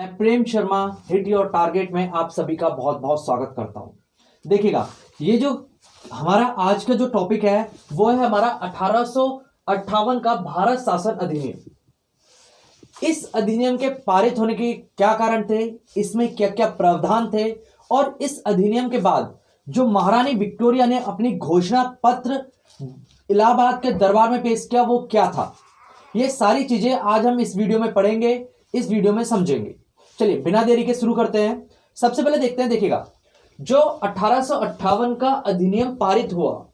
मैं प्रेम Sharma hit your target में आप सभी का बहुत बहुत स्वागत करता हूं। देखिएगा, ये जो हमारा आज का जो टॉपिक है वो है हमारा 1858 का भारत शासन अधिनियम। इस अधिनियम के पारित होने के क्या कारण थे, इसमें क्या क्या प्रावधान थे और इस अधिनियम के बाद जो महारानी विक्टोरिया ने अपनी घोषणा पत्र इलाहाबाद के दरबार में पेश किया वो क्या था, ये सारी चीजें आज हम इस वीडियो में पढ़ेंगे, इस वीडियो में समझेंगे। चलिए बिना देरी के शुरू करते हैं। सबसे पहले देखते हैं, देखिएगा जो 1858 का अधिनियम पारित हुआ,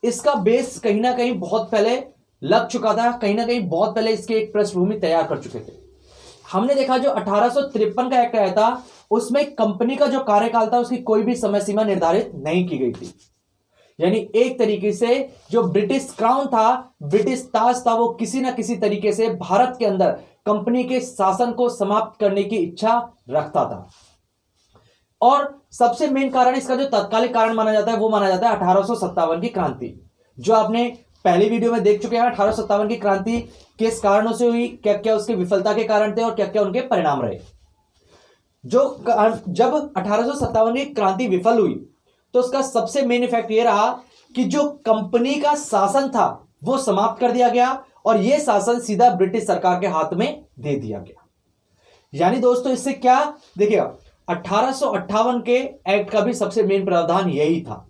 इसका बेस कहीं ना कहीं बहुत पहले लग चुका था, कहीं ना कहीं बहुत पहले इसके एक पृष्ठभूमि तैयार कर चुके थे। हमने देखा जो 1853 का एक्ट आया था उसमें कंपनी का जो कार्यकाल था उसकी कोई भी समय सीमा निर्धारित नहीं की गई थी। यानी एक तरीके से जो ब्रिटिश क्राउन था, ब्रिटिश ताज था, वो किसी ना किसी तरीके से भारत के अंदर कंपनी के शासन को समाप्त करने की इच्छा रखता था। और सबसे मेन कारण, इसका जो तत्कालिक कारण माना जाता है वो माना जाता है 1857 की क्रांति, जो आपने पहली वीडियो में देख चुके हैं। 1857 की क्रांति किस कारणों से हुई, क्या क्या उसके विफलता के कारण थे और क्या क्या उनके परिणाम रहे। जब 1857 की क्रांति विफल हुई तो उसका सबसे मेन इफेक्ट यह रहा कि जो कंपनी का शासन था वो समाप्त कर दिया गया और यह शासन सीधा ब्रिटिश सरकार के हाथ में दे दिया गया। यानी दोस्तों इससे क्या देखिएगा, 1858 के एक्ट का भी सबसे मेन प्रावधान यही था।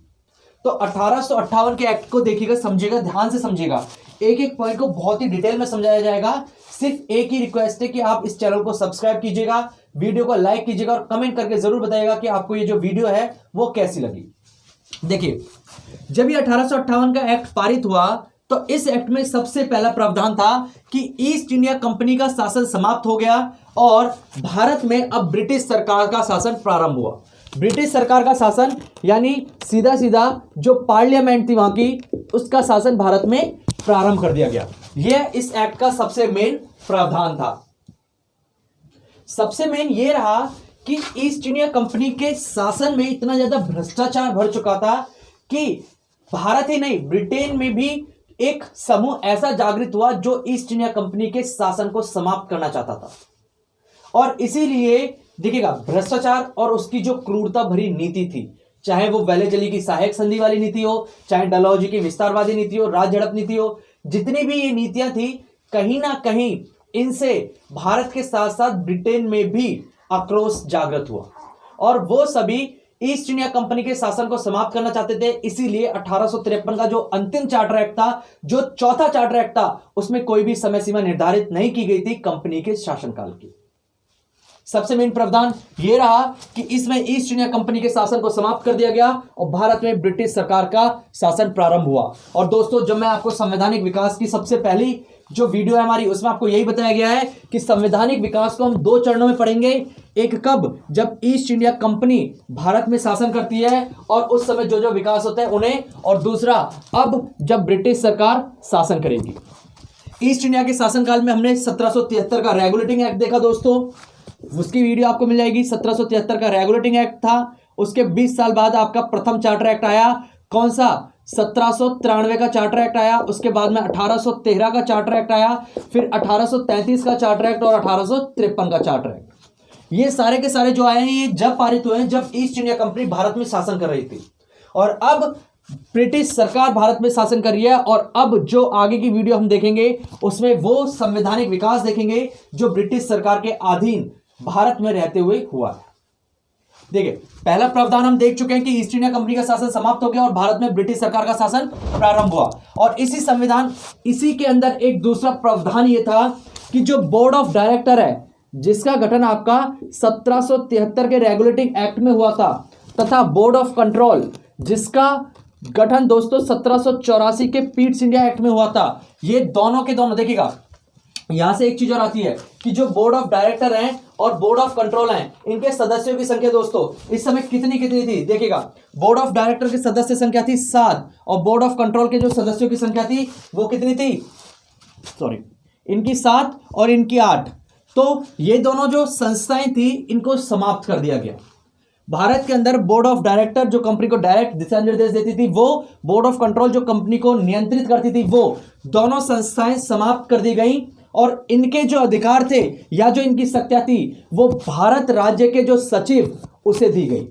तो 1858 के एक्ट को देखिएगा, समझिएगा, ध्यान से समझिएगा, एक एक पॉइंट को बहुत ही डिटेल में समझाया जाएगा। सिर्फ एक ही रिक्वेस्ट है कि आप इस चैनल को सब्सक्राइब कीजिएगा, वीडियो को लाइक कीजिएगा और कमेंट करके जरूर बताइएगा कि आपको ये जो वीडियो है वो कैसी लगी। देखिए, जब ये 1858 का एक्ट पारित हुआ तो इस एक्ट में सबसे पहला प्रावधान था कि ईस्ट इंडिया कंपनी का शासन समाप्त हो गया और भारत में अब ब्रिटिश सरकार का शासन प्रारंभ हुआ। ब्रिटिश सरकार का शासन यानी सीधा सीधा जो पार्लियामेंट थी वहां की, उसका शासन भारत में प्रारंभ कर दिया गया। यह इस एक्ट का सबसे मेन प्रावधान था। सबसे मेन यह रहा कि ईस्ट इंडिया कंपनी के शासन में इतना ज्यादा भ्रष्टाचार भर चुका था कि भारत ही नहीं, ब्रिटेन में भी एक समूह ऐसा जागृत हुआ जो ईस्ट इंडिया कंपनी के शासन को समाप्त करना चाहता था। और इसीलिए देखिएगा, भ्रष्टाचार और उसकी जो क्रूरता भरी नीति थी, चाहे वो वेलेजली की सहायक संधि वाली नीति हो, चाहे डलहौजी की विस्तारवादी नीति हो, राज झड़प नीति हो, जितनी भी ये नीतियां थी, कहीं ना कहीं इनसे भारत के साथ साथ ब्रिटेन में भी आक्रोश जागृत हुआ और वो सभी ईस्ट इंडिया कंपनी के शासन को समाप्त करना चाहते थे। इसीलिए 1853 का जो अंतिम चार्टर एक्ट था, जो चौथा चार्टर एक्ट था, उसमें कोई भी समय सीमा निर्धारित नहीं की गई थी कंपनी के शासनकाल की। सबसे मेन प्रावधान यह रहा कि इसमें ईस्ट इंडिया कंपनी के शासन को समाप्त कर दिया गया और भारत में ब्रिटिश सरकार का शासन प्रारंभ हुआ। और दोस्तों, जब मैं आपको संवैधानिक विकास की सबसे पहली जो वीडियो है हमारी, उसमें आपको यही बताया गया है कि संवैधानिक विकास को हम दो चरणों में पढ़ेंगे। एक कब, जब ईस्ट इंडिया कंपनी भारत में शासन करती है और उस समय जो जो विकास होता है उन्हें, और दूसरा अब जब ब्रिटिश सरकार शासन करेगी। ईस्ट इंडिया के शासनकाल में हमने 1773 का रेगुलेटिंग एक्ट देखा दोस्तों, उसकी वीडियो आपको मिल जाएगी। 1773 का रेगुलेटिंग एक्ट था। उसके 20 साल बाद आपका प्रथम चार्टर एक्ट आया। कौन सा? 1793 का चार्टर एक्ट आया। उसके बाद में 1813 का चार्टर एक्ट आया, फिर 1833 का चार्टर एक्ट और 1853 का चार्टर एक्ट। ये सारे के सारे जो आए हैं, ये जब पारित हुए हैं जब ईस्ट इंडिया कंपनी भारत में शासन कर रही थी और अब ब्रिटिश सरकार भारत में शासन कर रही है। और अब जो आगे की वीडियो हम देखेंगे उसमें वो संवैधानिक विकास देखेंगे जो ब्रिटिश सरकार के अधीन भारत में रहते हुए हुआ है। देखिए, पहला प्रावधान हम देख चुके हैं कि ईस्ट इंडिया कंपनी का शासन समाप्त हो गया और भारत में ब्रिटिश सरकार का शासन प्रारंभ हुआ। और इसी के अंदर एक दूसरा प्रावधान यह था कि जो बोर्ड ऑफ डायरेक्टर है, जिसका गठन आपका 1773 के रेगुलेटिंग एक्ट में हुआ था, तथा बोर्ड ऑफ कंट्रोल, जिसका गठन दोस्तों 1784 के पीट्स इंडिया एक्ट में हुआ था। ये दोनों के दोनों, देखिएगा यहां से एक चीज और आती है कि जो बोर्ड ऑफ डायरेक्टर हैं और बोर्ड ऑफ कंट्रोल हैं, इनके सदस्यों की संख्या दोस्तों इस समय कितनी कितनी थी। देखिएगा, बोर्ड ऑफ डायरेक्टर की सदस्य संख्या थी 7 और बोर्ड ऑफ कंट्रोल के जो सदस्यों की संख्या थी वो कितनी थी, इनकी 7 और इनकी 8। तो ये दोनों जो संस्थाएं थी इनको समाप्त कर दिया गया। भारत के अंदर बोर्ड ऑफ डायरेक्टर जो कंपनी को डायरेक्ट दिशा निर्देश देती थी वो, बोर्ड ऑफ कंट्रोल जो कंपनी को नियंत्रित करती थी वो, दोनों संस्थाएं समाप्त कर दी गई और इनके जो अधिकार थे या जो इनकी शक्तियां थी वो भारत राज्य के जो सचिव उसे दी गई,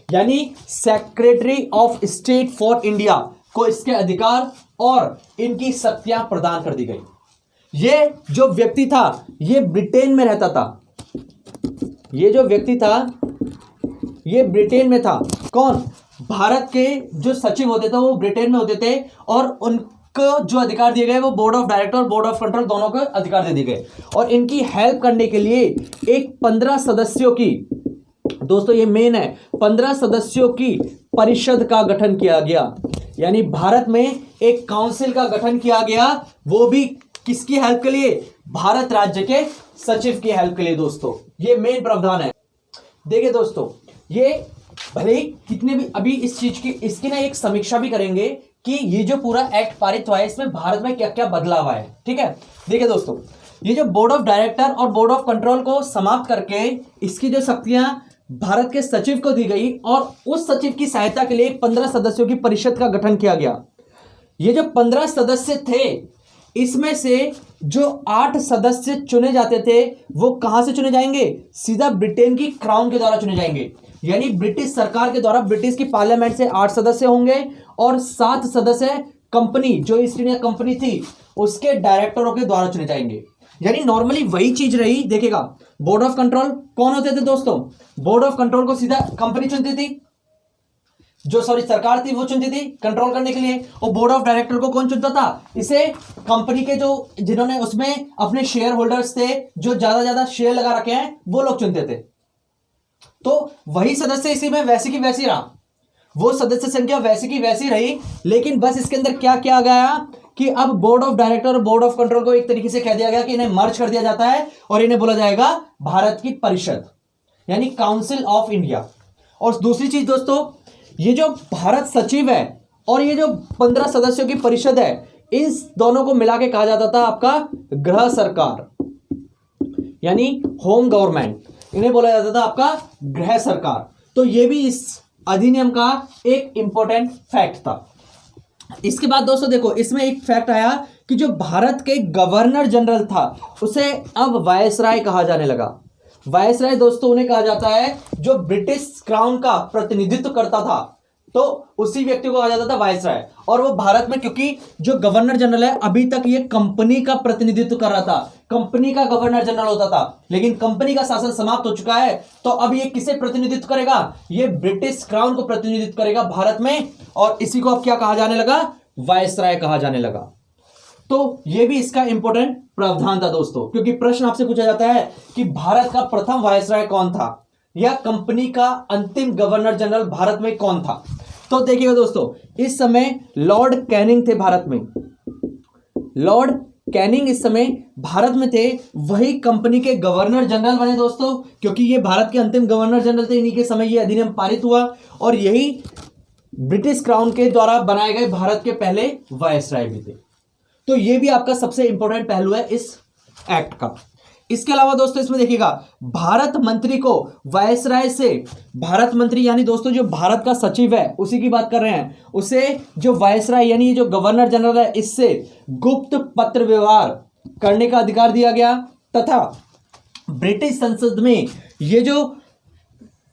यानी secretary of state for India को इसके अधिकार और इनकी शक्तियां प्रदान कर दी गई। ये जो व्यक्ति था ये ब्रिटेन में रहता था, ये जो व्यक्ति था ये ब्रिटेन में था। कौन? भारत के जो सचिव होते थे वो ब्रिटेन में होते थे और उनको जो अधिकार दिए गए वो बोर्ड ऑफ डायरेक्टर और बोर्ड ऑफ कंट्रोल दोनों को अधिकार दे दिए गए। और इनकी हेल्प करने के लिए एक 15 सदस्यों की, दोस्तों ये मेन है, 15 सदस्यों की परिषद का गठन किया गया, यानी भारत में एक काउंसिल का गठन किया गया, वो भी किसकी हेल्प के लिए? भारत राज्य के सचिव की हेल्प के लिए। दोस्तों ये मेन प्रावधान है। देखिए दोस्तों, ये भले ही कितने भी अभी इस चीज की इसकी ना एक समीक्षा भी करेंगे कि ये जो पूरा एक्ट पारित हुआ है इसमें भारत में क्या क्या बदलाव आया है। ठीक है, देखिए दोस्तों, ये जो बोर्ड ऑफ डायरेक्टर और बोर्ड ऑफ कंट्रोल को समाप्त करके इसकी जो शक्तियां भारत के सचिव को दी गई और उस सचिव की सहायता के लिए 15 सदस्यों की परिषद का गठन किया गया। ये जो 15 सदस्य थे इसमें से जो 8 सदस्य चुने जाते थे वो कहां से चुने जाएंगे? सीधा ब्रिटेन की क्राउन के द्वारा चुने जाएंगे, यानी ब्रिटिश सरकार के द्वारा ब्रिटिश की पार्लियामेंट से 8 सदस्य होंगे और 7 सदस्य कंपनी जो ईस्ट इंडिया कंपनी थी उसके डायरेक्टरों के द्वारा चुने जाएंगे। यानी नॉर्मली वही चीज रही। देखिएगा, बोर्ड ऑफ कंट्रोल कौन होते थे दोस्तों? बोर्ड ऑफ कंट्रोल को सीधा कंपनी चुनती थी, जो सरकार थी वो चुनती थी कंट्रोल करने के लिए। और बोर्ड ऑफ डायरेक्टर को कौन चुनता था? इसे कंपनी के जो जिन्होंने उसमें अपने शेयर होल्डर्स थे, जो ज्यादा शेयर लगा रखे हैं, वो लोग चुनते थे। तो वही सदस्य इसी में वैसी की वैसी रहा, वो सदस्य संख्या वैसी की वैसी रही, लेकिन बस इसके अंदर क्या किया गया कि अब बोर्ड ऑफ डायरेक्टर और बोर्ड ऑफ कंट्रोल को एक तरीके से कह दिया गया कि इन्हें मर्ज कर दिया जाता है और इन्हें बोला जाएगा भारत की परिषद, यानी काउंसिल ऑफ इंडिया। और दूसरी चीज दोस्तों, ये जो भारत सचिव है और ये जो 15 सदस्यों की परिषद है, इन दोनों को मिला के कहा जाता था आपका गृह सरकार, यानी होम गवर्नमेंट, इन्हें बोला जाता था आपका गृह सरकार। तो ये भी इस अधिनियम का एक इंपॉर्टेंट फैक्ट था। इसके बाद दोस्तों देखो, इसमें एक फैक्ट आया कि जो भारत के गवर्नर जनरल था उसे अब वायसराय कहा जाने लगा। वायसराय दोस्तों उन्हें कहा जाता है जो ब्रिटिश क्राउन का प्रतिनिधित्व करता था, तो उसी व्यक्ति को कहा जाता था वायसराय। और वो भारत में, क्योंकि जो गवर्नर जनरल है अभी तक ये कंपनी का प्रतिनिधित्व कर रहा था, कंपनी का गवर्नर जनरल होता था, लेकिन कंपनी का शासन समाप्त हो चुका है, तो अब ये किसे प्रतिनिधित्व करेगा? ये ब्रिटिश क्राउन को प्रतिनिधित्व करेगा भारत में, और इसी को अब क्या कहा जाने लगा? वायसराय कहा जाने लगा। तो ये भी इसका इंपॉर्टेंट प्रावधान था दोस्तों, क्योंकि प्रश्न आपसे पूछा जाता है कि भारत का प्रथम वायसराय कौन था या कंपनी का अंतिम गवर्नर जनरल भारत में कौन था। तो देखिएगा दोस्तों, इस समय लॉर्ड कैनिंग थे भारत में। लॉर्ड कैनिंग इस समय भारत में थे, वही कंपनी के गवर्नर जनरल बने दोस्तों, क्योंकि ये भारत के अंतिम गवर्नर जनरल थे। इन्हीं के समय ये अधिनियम पारित हुआ और यही ब्रिटिश क्राउन के द्वारा बनाए गए भारत के पहले वायसराय भी थे। तो ये भी आपका सबसे इंपॉर्टेंट पहलू है इस एक्ट का। इसके अलावा दोस्तों इसमें देखिएगा, भारत मंत्री को वायसराय से, भारत मंत्री यानी दोस्तों जो भारत का सचिव है उसी की बात कर रहे हैं, उसे जो वायसराय यानी जो गवर्नर जनरल है इससे गुप्त पत्र व्यवहार करने का अधिकार दिया गया, तथा ब्रिटिश संसद में ये जो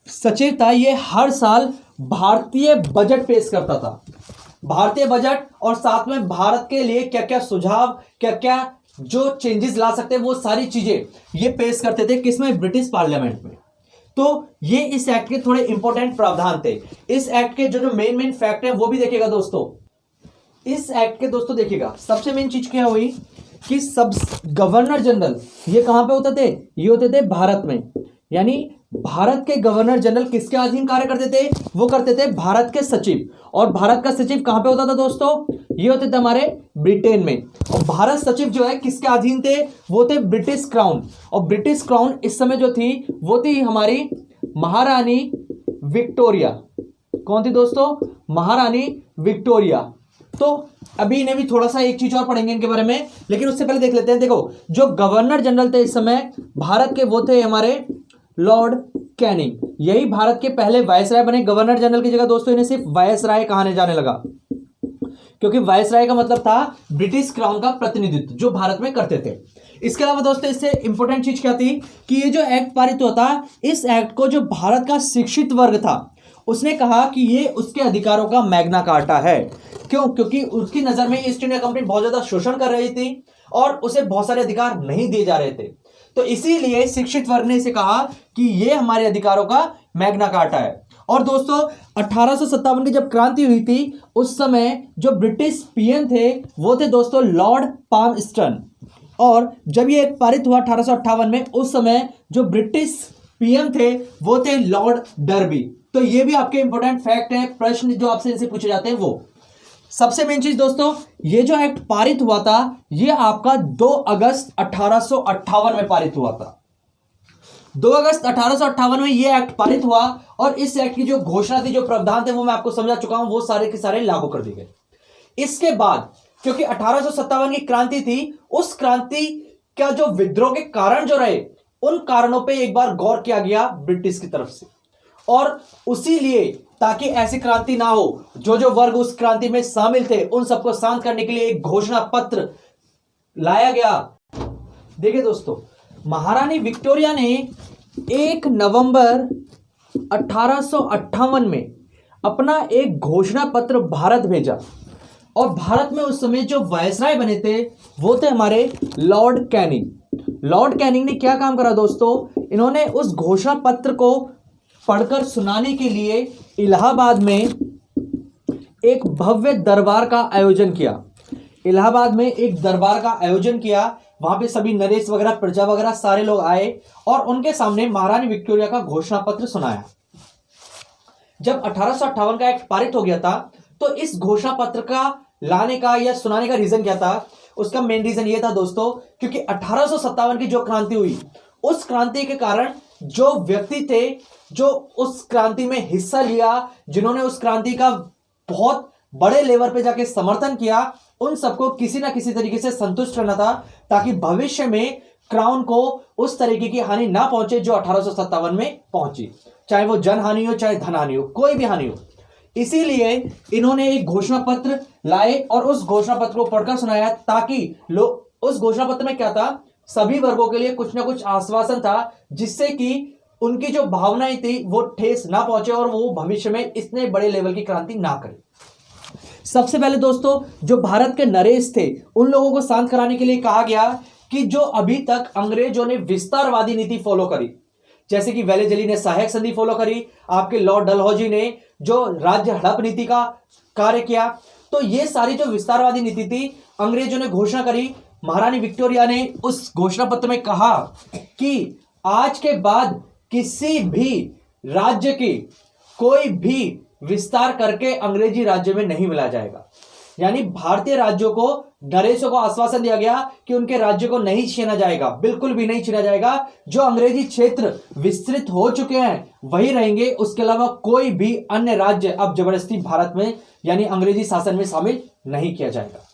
सचिव था ये हर साल भारतीय बजट पेश करता था। भारतीय बजट और साथ में भारत के लिए क्या क्या सुझाव, क्या क्या जो चेंजेस ला सकते हैं वो सारी चीजें ये पेश करते थे, किसमें? ब्रिटिश पार्लियामेंट में। तो ये इस एक्ट के थोड़े इंपॉर्टेंट प्रावधान थे। इस एक्ट के जो मेन फैक्ट है वो भी देखिएगा दोस्तों। इस एक्ट के दोस्तों देखिएगा, सबसे मेन चीज क्या हुई कि सब गवर्नर जनरल ये कहां पे होते थे? ये होते थे भारत में। यानी भारत के गवर्नर जनरल किसके अधीन कार्य करते थे? वो करते थे भारत के सचिव। और भारत का सचिव कहां पे होता था दोस्तों? ये होते थे हमारे ब्रिटेन में। और भारत सचिव जो है किसके अधीन थे? वो थे ब्रिटिश क्राउन। और ब्रिटिश क्राउन इस समय जो थी वो थी हमारी महारानी विक्टोरिया। कौन थी दोस्तों? महारानी विक्टोरिया। तो अभी इन्हें भी थोड़ा सा एक चीज और पढ़ेंगे इनके बारे में, लेकिन उससे पहले देख लेते हैं। देखो, जो गवर्नर जनरल थे इस समय भारत के, वो थे हमारे लॉर्ड कैनिंग। यही भारत के पहले वायसराय बने। गवर्नर जनरल की जगह दोस्तों इन्हें सिर्फ वायसराय कहने जाने लगा, क्योंकि वायसराय का मतलब था ब्रिटिश क्राउन का प्रतिनिधित्व जो भारत में करते थे। इसके अलावा दोस्तों इससे इंपॉर्टेंट चीज क्या थी कि ये जो एक्ट पारित हुआ था, इस एक्ट को जो भारत का शिक्षित वर्ग था उसने कहा कि ये उसके अधिकारों का मैग्ना कार्टा है। क्यों? क्योंकि उसकी नजर में ईस्ट इंडिया कंपनी बहुत ज्यादा शोषण कर रही थी और उसे बहुत सारे अधिकार नहीं दिए जा रहे थे, तो इसीलिए शिक्षित वर्ग ने इसे कहा कि ये हमारे अधिकारों का मैग्ना कार्टा है। और दोस्तों 1857 की जब क्रांति हुई थी उस समय जो ब्रिटिश पीएम थे वो थे दोस्तों लॉर्ड पामस्टन, और जब ये पारित हुआ 1858 में उस समय जो ब्रिटिश पीएम थे वो थे लॉर्ड डर्बी। तो ये भी आपके इंपॉर्टेंट फैक्ट है, प्रश्न जो आपसे इनसे पूछे जाते हैं वो। सबसे मेन चीज दोस्तों, ये जो एक्ट पारित हुआ था ये आपका 2 अगस्त 1858 में पारित हुआ था। 2 अगस्त 1858 में ये एक्ट पारित हुआ और इस एक्ट की जो घोषणा थी, जो प्रावधान थे वो मैं आपको समझा चुका हूं, वो सारे के सारे लागू कर दिए गए। इसके बाद क्योंकि 1857 की क्रांति थी, उस क्रांति का जो विद्रोह के कारण जो रहे उन कारणों पे एक बार गौर किया गया ब्रिटिश की तरफ से, और उसी लिए ताकि ऐसी क्रांति ना हो, जो वर्ग उस क्रांति में शामिल थे उन सबको शांत करने के लिए एक घोषणा पत्र लाया गया। देखिए दोस्तों, महारानी विक्टोरिया ने 1 नवंबर 1858 में अपना एक घोषणा पत्र भारत भेजा, और भारत में उस समय जो वायसराय बने थे वो थे हमारे लॉर्ड कैनिंग। लॉर्ड कैनिंग ने क्या काम करा दोस्तों, इन्होंने उस घोषणा पत्र को पढ़कर सुनाने के लिए इलाहाबाद में एक भव्य दरबार का आयोजन किया। इलाहाबाद में एक दरबार का आयोजन किया, वहां पे सभी नरेश वगैरह, प्रजा वगैरह सारे लोग आए और उनके सामने महारानी विक्टोरिया का घोषणा पत्र सुनाया। जब 1858 का एक्ट पारित हो गया था तो इस घोषणा पत्र का लाने का या सुनाने का रीजन क्या था? उसका मेन रीजन ये था दोस्तों, क्योंकि 1857 की जो क्रांति हुई उस क्रांति के कारण जो व्यक्ति थे जो उस क्रांति में हिस्सा लिया, जिन्होंने उस क्रांति का बहुत बड़े लेवल पे जाके समर्थन किया, उन सबको किसी ना किसी तरीके से संतुष्ट करना था ताकि भविष्य में क्राउन को उस तरीके की हानि ना पहुंचे जो 1857 में पहुंची, चाहे वो जन हानि हो चाहे धन हानि हो, कोई भी हानि हो। इसीलिए इन्होंने एक घोषणा पत्र लाए और उस घोषणा पत्र को पढ़कर सुनाया ताकि लोग, उस घोषणा पत्र में क्या था, सभी वर्गों के लिए कुछ ना कुछ आश्वासन था जिससे कि उनकी जो भावनाएं थी वो ठेस ना पहुंचे और वो भविष्य में इतने बड़े लेवल की क्रांति ना करे। सबसे पहले दोस्तों जो भारत के नरेश थे उन लोगों को शांत कराने के लिए कहा गया कि जो अभी तक अंग्रेजों ने विस्तारवादी नीति फॉलो करी, जैसे कि वेलेजली ने सहायक संधि फॉलो करी, आपके लॉर्ड डलहौजी ने जो राज्य हड़प नीति का कार्य किया, तो ये सारी जो विस्तारवादी नीति थी अंग्रेजों ने घोषणा करी। महारानी विक्टोरिया ने उस घोषणा पत्र में कहा कि आज के बाद किसी भी राज्य की कोई भी विस्तार करके अंग्रेजी राज्य में नहीं मिला जाएगा। यानी भारतीय राज्यों को, नरेशों को आश्वासन दिया गया कि उनके राज्य को नहीं छीना जाएगा, बिल्कुल भी नहीं छीना जाएगा। जो अंग्रेजी क्षेत्र विस्तृत हो चुके हैं वही रहेंगे, उसके अलावा कोई भी अन्य राज्य अब जबरदस्ती भारत में यानी अंग्रेजी शासन में शामिल नहीं किया जाएगा।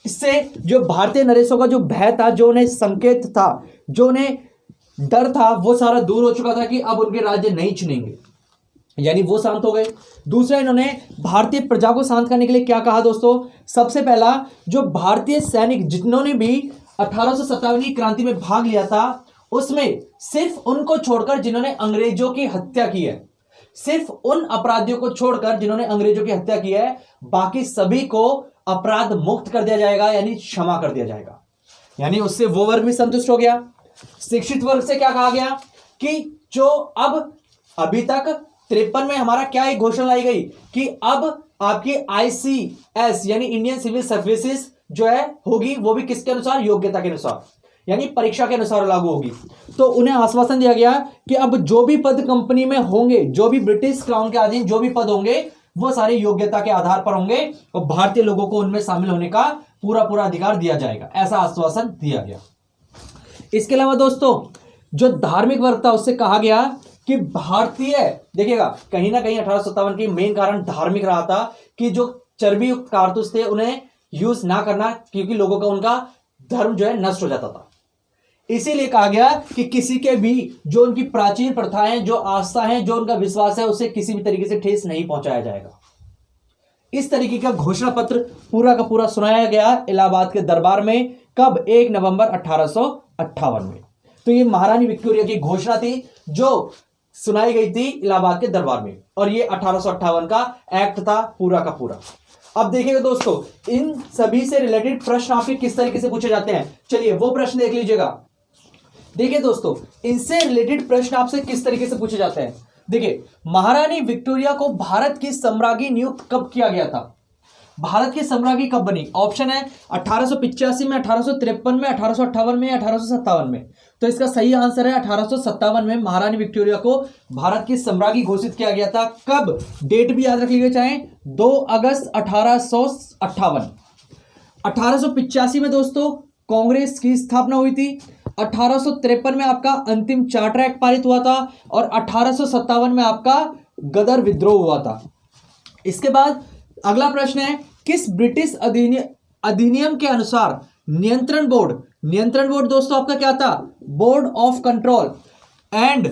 इससे जो भारतीय नरेशों का जो भय था, जो उन्हें संकेत था, जो उन्हें डर था, वो सारा दूर हो चुका था कि अब उनके राज्य नहीं छीनेंगे, यानी वो शांत हो गए। दूसरा, इन्होंने भारतीय प्रजा को शांत करने के लिए क्या कहा दोस्तों, सबसे पहला जो भारतीय सैनिक जिन्होंने भी 1857 की क्रांति में भाग लिया था उसमें सिर्फ उनको छोड़कर जिन्होंने अंग्रेजों की हत्या की है, सिर्फ उन अपराधियों को छोड़कर जिन्होंने अंग्रेजों की हत्या की है, बाकी सभी को अपराध मुक्त कर दिया जाएगा, यानी क्षमा कर दिया जाएगा। यानी उससे वो वर्ग भी संतुष्ट हो गया। शिक्षित वर्ग से क्या कहा गया कि जो अब अभी तक 53 में हमारा क्या एक घोषणा लाई गई कि अब आपकी ICS यानी इंडियन सिविल सर्विसेज जो है होगी, वो भी किसके अनुसार, योग्यता के अनुसार, यानी परीक्षा के अनुसार लागू होगी। तो उन्हें आश्वासन दिया गया कि अब जो भी पद कंपनी में होंगे, जो भी ब्रिटिश क्राउन के अधीन जो भी पद होंगे वो सारे योग्यता के आधार पर होंगे और भारतीय लोगों को उनमें शामिल होने का पूरा अधिकार दिया जाएगा, ऐसा आश्वासन दिया गया। इसके अलावा दोस्तों जो धार्मिक वर्ग था उससे कहा गया कि भारतीय, देखिएगा कहीं ना कहीं 1857 की मेन कारण धार्मिक रहा था कि जो चर्बी युक्त कारतूस थे उन्हें यूज ना करना, क्योंकि लोगों का उनका धर्म जो है नष्ट हो जाता था। इसीलिए कहा गया कि किसी के भी जो उनकी प्राचीन प्रथाएं, जो आस्था है, जो उनका विश्वास है, उसे किसी भी तरीके से ठेस नहीं पहुंचाया जाएगा। इस तरीके का घोषणा पत्र पूरा का पूरा सुनाया गया इलाहाबाद के दरबार में। कब? 1 नवंबर 1858 में। तो ये महारानी विक्टोरिया की घोषणा थी जो सुनाई गई थी इलाहाबाद के दरबार में, और ये 1858 का एक्ट था पूरा का पूरा। अब देखिएगा दोस्तों, इन सभी से रिलेटेड प्रश्न आपके किस तरीके से पूछे जाते हैं, चलिए वो प्रश्न देख लीजिएगा। देखिए दोस्तों, इनसे रिलेटेड प्रश्न आपसे किस तरीके से पूछे जाते हैं। देखिए, महारानी विक्टोरिया को भारत की सम्राज्ञी नियुक्त कब किया गया था? भारत की सम्राज्ञी कब बनी? ऑप्शन है 1885 में, 1853 में, 1858 में या 1857 में। तो इसका सही आंसर है 1857 में महारानी विक्टोरिया को भारत की सम्राज्ञी घोषित किया गया था। कब? डेट भी याद रख लीजिए चाहे, 2 अगस्त 1858। 1885 में दोस्तों कांग्रेस की स्थापना हुई थी। 1853 में आपका अंतिम चार्टर एक्ट पारित हुआ था, और 1857 में आपका गदर विद्रोह हुआ था। इसके बाद अगला प्रश्न है, किस ब्रिटिश अधिनियम के अनुसार नियंत्रण बोर्ड दोस्तों आपका क्या था? बोर्ड ऑफ कंट्रोल एंड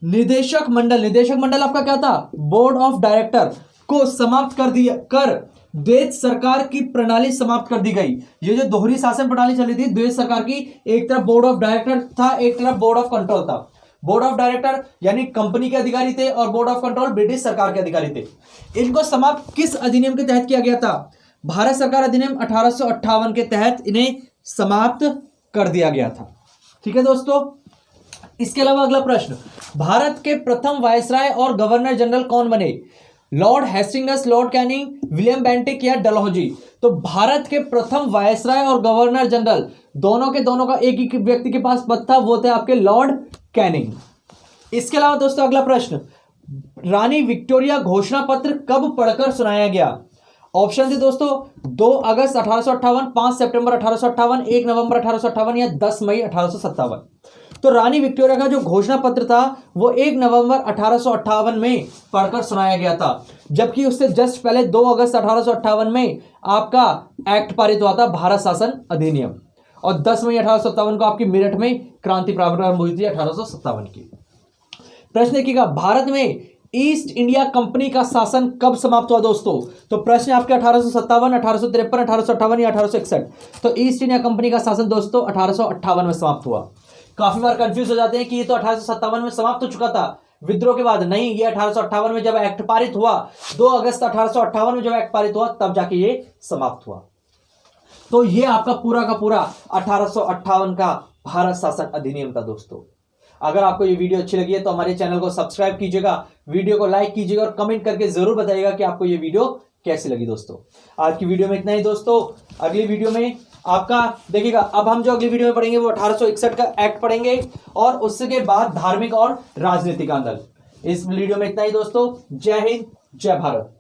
निदेशक मंडल आपका क्या था? बोर्ड ऑफ डायरेक्टर को समाप्त कर द्वैत सरकार की प्रणाली समाप्त कर दी गई। ये जो दोहरी शासन प्रणाली चली थी द्वैत सरकार की, एक तरफ बोर्ड ऑफ डायरेक्टर था, एक तरफ बोर्ड ऑफ कंट्रोल था। बोर्ड ऑफ डायरेक्टर यानी कंपनी के अधिकारी थे, और बोर्ड ऑफ कंट्रोल ब्रिटिश सरकार के अधिकारी थे। इनको समाप्त किस अधिनियम के तहत किया गया था? भारत सरकार अधिनियम 1858 के तहत इन्हें समाप्त कर दिया गया था। ठीक है दोस्तों, इसके अलावा अगला प्रश्न, भारत के प्रथम वायसराय और गवर्नर जनरल कौन बने? Lord Hastings, Lord Canning, William Bentinck या डलहौजी? तो भारत के प्रथम वायसराय और गवर्नर जनरल दोनों का एक ही व्यक्ति के पास पद था, वो थे आपके लॉर्ड कैनिंग। इसके अलावा दोस्तों अगला प्रश्न, रानी विक्टोरिया घोषणा पत्र कब पढ़कर सुनाया गया? ऑप्शन थे दोस्तों 2 अगस्त 1858, 5 सितंबर 1858, 1 नवंबर 1858 या 10 मई 1857। तो रानी विक्टोरिया का जो घोषणा पत्र था वो 1 नवंबर 1858 में पढ़कर सुनाया गया था, जबकि उससे जस्ट पहले 2 अगस्त 1858 में आपका एक्ट पारित हुआ था भारत शासन अधिनियम, और 10 मई 1857 को आपकी मेरठ में क्रांति प्रारंभ हुई थी 1857 की। प्रश्न देखिएगा, भारत में ईस्ट इंडिया कंपनी का शासन कब समाप्त हुआ दोस्तों? तो प्रश्न आपके 1857, 1853, 1858 या 1861। तो ईस्ट इंडिया कंपनी का शासन दोस्तों 1858 में समाप्त हुआ। काफी बार कंफ्यूज हो जाते हैं कि ये तो 1857 में समाप्त हो चुका था विद्रोह के बाद। नहीं, ये 1858 में जब एक्ट पारित हुआ, 2 अगस्त 1858 में जब एक्ट पारित हुआ तब जाके ये समाप्त हुआ। तो ये आपका पूरा का पूरा 1858 का भारत शासन अधिनियम था दोस्तों। अगर आपको ये वीडियो अच्छी लगी है तो हमारे चैनल को सब्सक्राइब कीजिएगा, वीडियो को लाइक कीजिएगा और कमेंट करके जरूर बताइएगा कि आपको ये वीडियो कैसी लगी दोस्तों। आज की वीडियो में इतना ही दोस्तों। अगली वीडियो में आपका देखिएगा, अब हम जो अगली वीडियो में पढ़ेंगे वो 1861 का एक्ट पढ़ेंगे, और उसके बाद धार्मिक और राजनीतिक आंदोलन। इस वीडियो में इतना ही दोस्तों। जय हिंद, जय भारत।